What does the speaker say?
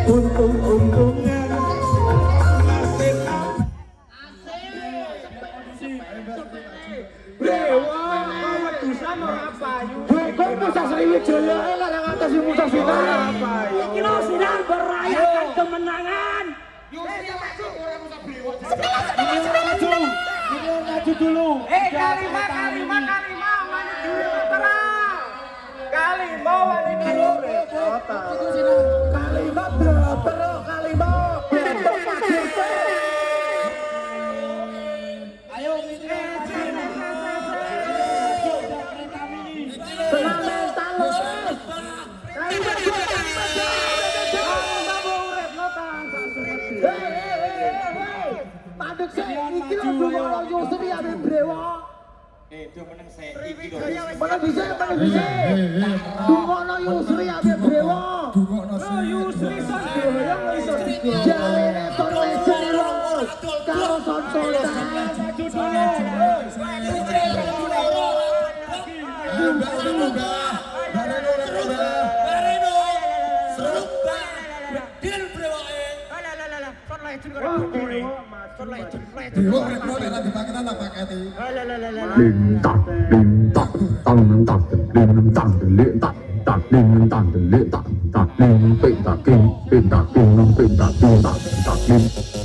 untung-untungan nasib Brewog mau dusan ora payu kok Musa Sriwijaya larang ngatasi Musa Sinar ora payu iki lho Sinar merayakan kemenangan maju dulu kalimat maju dulu terang kalimat wani dulu kalimat terus kalimat ayo tenang mental lho kalimat paduk iki lho dungono Yusri ambek Brewog do meneng sik iki lho mana bisa dungono Yusri ambek Brewog dungono Yusri son doyong iso jarene son legend lho karo son sultan Lim